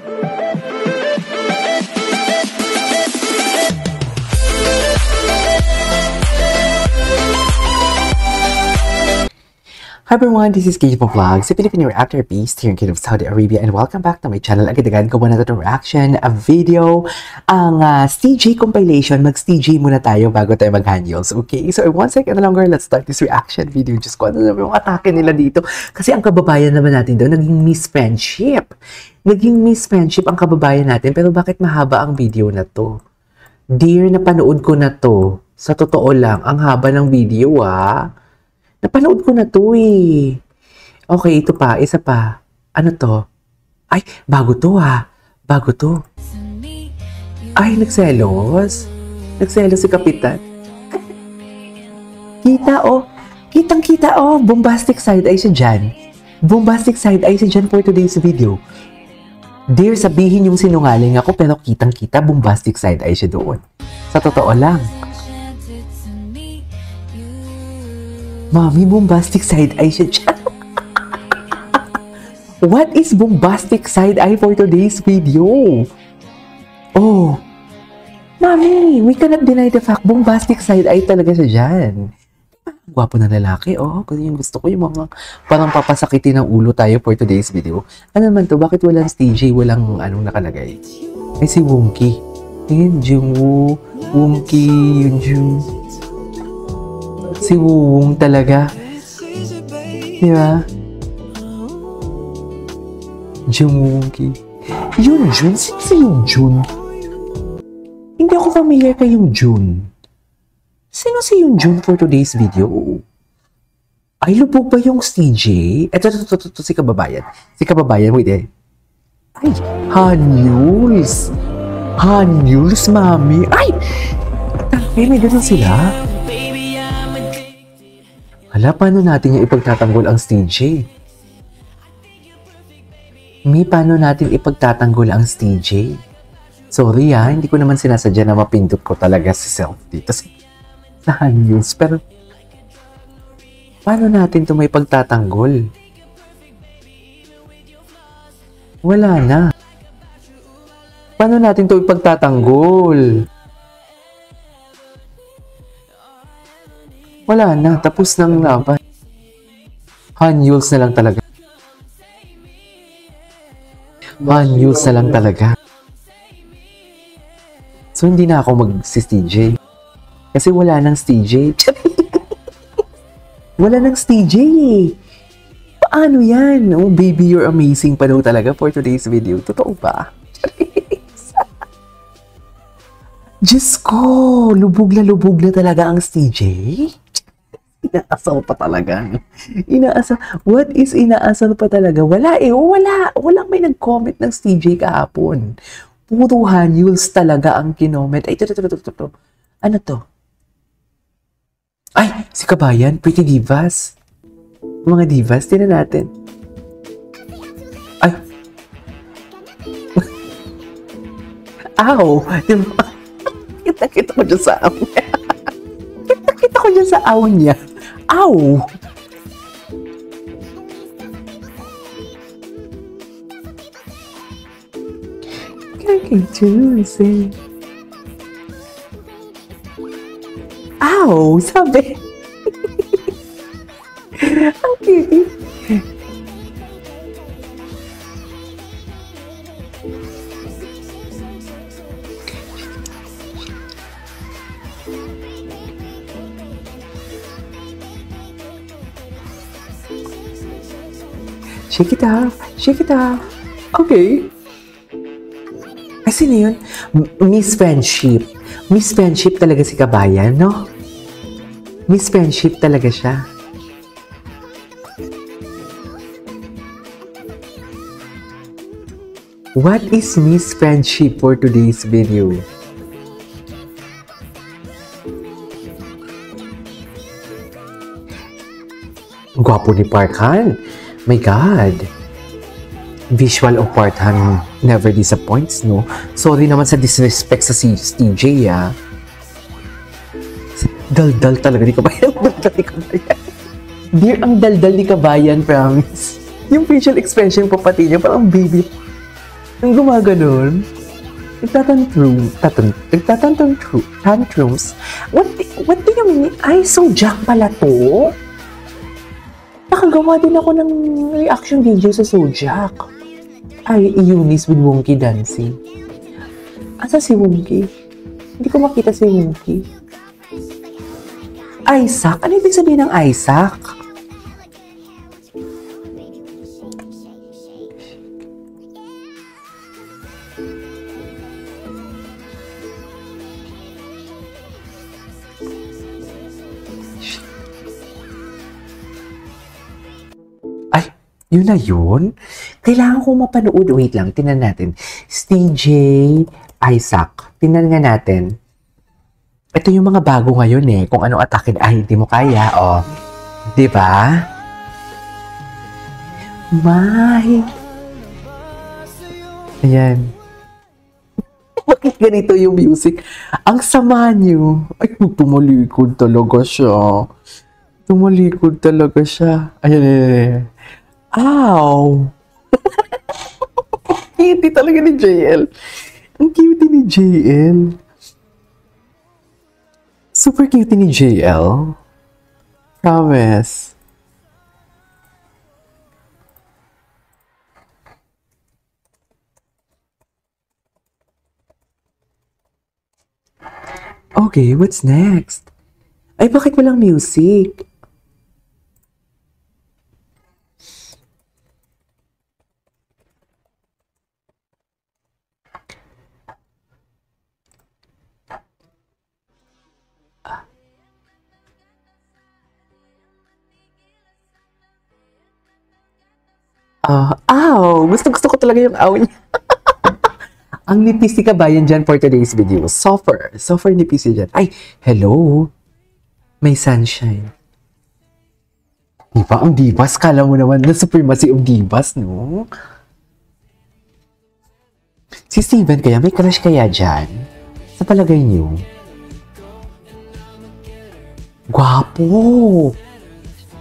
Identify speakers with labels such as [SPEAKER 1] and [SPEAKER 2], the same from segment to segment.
[SPEAKER 1] Hi everyone, this is KJ Vlogs, a Filipino reactor based here in Kingdom of Saudi Arabia, and welcome back to my channel. Agad-agad ko muna ito reaction, a video, ang CJ compilation. Mag-CJ muna tayo bago tayo mag-handles, okay? So, 1 second longer, let's start this reaction video. Just ko ano naman yung atake nila dito. Kasi ang kababayan naman natin daw, naging Miss Friendship. Naging Miss Friendship ang kababayan natin, pero bakit mahaba ang video na to? Dear, napanood ko na to. Sa totoo lang, ang haba ng video Napanood ko na to eh. Okay, ito pa. Isa pa. Ano to? Ay, bago to Bago to. Ay, nagselos. Nagselos si Kapitan. Kita Kitang-kita Bombastic side eye siya dyan. Bombastic side eye siya dyan for today's video. Dear, sabihin yung sinungaling ako pero kitang-kita bombastic side eye siya doon. Sa totoo lang. Mami, bombastic side eye siya dyan. What is bombastic side eye for today's video? Oh, Mami, we cannot deny the fact bombastic side eye talaga siya dyan. Gwapo na lalaki, kasi yung gusto ko yung mga parang papasakitin ng ulo tayo for today's video. Ano naman to? Bakit walang TJ? Walang anong nakalagay? Ay, si Wonky. Ayun, Jungwoo. Wonky, yun Jung. Si Wong talaga. Diba? Jungwoo. Yun Jun? Sino si yung Jun? Hindi ako familiar kay yung Jun. Sino si yung Jun for today's video? Ay, lubog ba yung CJ? Ito, si kababayan. Si kababayan, wait eh. Ay, Hanyuls. Hanyuls, mami. Ay! May ganun sila. Hala, paano natin yung ipagtatanggol ang CJ? Paano natin ipagtatanggol ang CJ? Sorry hindi ko naman sinasadya na mapindot ko talaga si self dito sa news. Pero, paano natin ito may pagtatanggol? Wala na. Paano natin ito ipagtatanggol? Wala na, tapos nang laban. Hanyuls na lang talaga. Hanyuls na lang talaga. So, hindi na ako mag-CJ. Kasi wala nang CJ. Wala nang CJ eh. Paano yan? Oh, baby, you're amazing pa daw talaga for today's video. Totoo ba? Diyos ko, lubog na talaga ang CJ. Inaasal pa talaga. What is inaasal pa talaga? Wala eh. Walang may nag-comment ng CJ kahapon. Puro Hanyuls talaga ang kinoment. Ay, ito. Ano to? Ay, si Kabayan. Pretty divas. Mga divas. Tingnan natin. Ay. Ow! Diba? Kita ko dyan sa aw niya. Kita ko dyan sa aw niya. Ow! Kakitusin. Ow! Sabi. Ang cute. Shake it off. Shake it off. Okay. Ay, sino yun? Miss Friendship. Miss Friendship talaga si Kabayan, no? Miss Friendship talaga siya. What is Miss Friendship for today's video? Gwapo ni Park Han. My God. Visual of Park Han never disappoints, no? Sorry naman sa disrespect sa si TJ, Daldal talaga ni Kabayan. Daldal ni Kabayan. Dear, ang daldal ni Kabayan, promise. Yung facial expression po pati niya, parang baby. Yung gumaganon. Tantrums. What do you mean? Ay, so Jack pala to? Nakagawa din ako ng reaction video sa Sojak. Ay, Eunice with Wonky dancing. Asa si Wonky? Hindi ko makita si Wonky. Isaac? Ano ibig sabihin ng Isaac? Yun na yun? Kailangan ko mapanood. Wait lang, tinan natin. TJ Isaac. Tinan nga natin. Ito yung mga bago ngayon eh. Kung anong atakin, ay, hindi mo kaya. O. Diba? My. Ayan. Bakit ganito yung music? Ang sama niyo. Ay, tumalikod talaga siya. Tumalikod talaga siya. Ayan, ayan. Ow! Cute talaga ni JL. Ang cute ni JL. Super cute ni JL. Promise. Okay, what's next? Ay, bakit walang music? Ow! Gusto ko talaga yung aw niya. Ang nipis ni kabayan dyan for today's video. Soffer nipis niya dyan. Ay, hello! May sunshine. Diba? Ang divas. Kala mo naman na supremacy of divas, no? Si Steven kaya, may crush kaya dyan? Sa palagay niyo? Gwapo!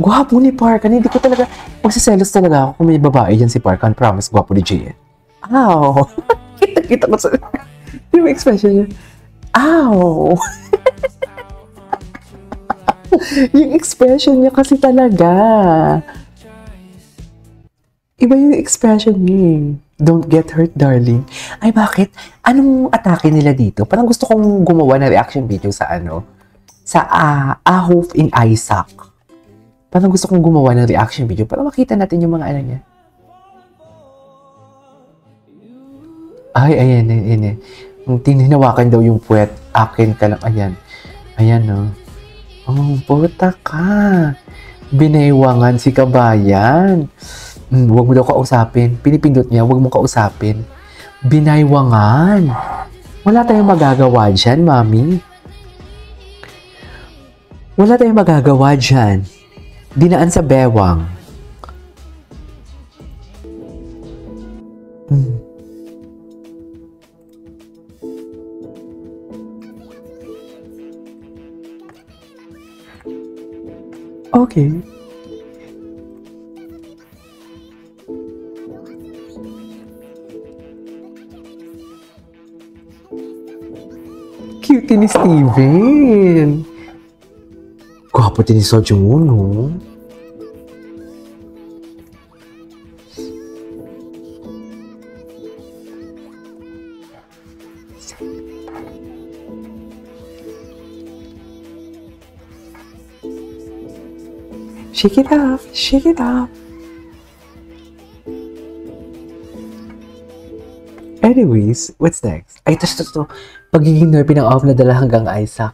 [SPEAKER 1] Gwapo ni Parkan. Hindi ko talaga, magsiselos talaga ako kung may babae dyan si Parkan. Promise, gwapo ni JN. Ow! Kita ko sa, yung expression niya. Ow! Yung expression niya kasi talaga. Iba yung expression niya. Don't get hurt, darling. Ay, bakit? Anong atake nila dito? Parang gusto kong gumawa ng reaction video sa sa Ahof in Isaac. Parang gusto kong gumawa ng reaction video para makita natin yung mga niya. Ay, ayan. Tininawakan daw yung puwet. Akin ka lang. Ayan. Ayan, no. Oh, puta ka. Binaywangan si kabayan. Huwag mo daw kausapin. Pinipindot niya, huwag mo kausapin. Binaywangan. Wala tayong magagawa dyan, mami. Wala tayong magagawa dyan. Dinaan sa bewang. Okay. Cute ni Steven. Gwapo din ni Sojung, no? Shake it up, shake it up. Anyways, what's next? Ay, to. Pagiging nervy ng off na dala hanggang Isaac.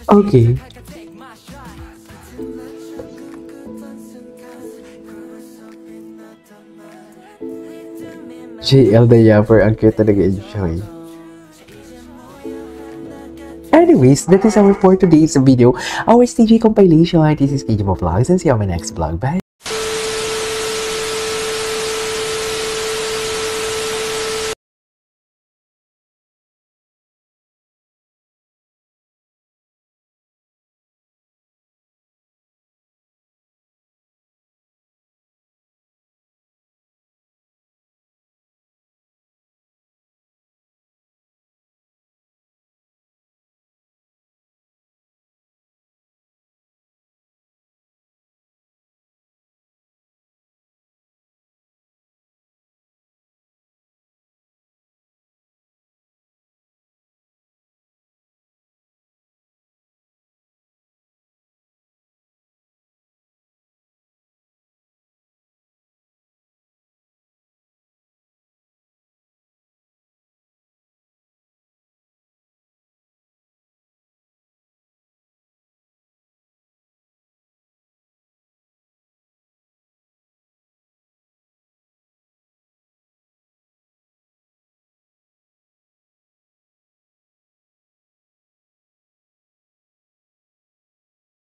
[SPEAKER 1] Okay. JL the Yapper, ang cute talaga enjoy. Anyways, that is our for today's video. Our TJ compilation. This is KJ Vlogs and see you on my next vlog. Bye!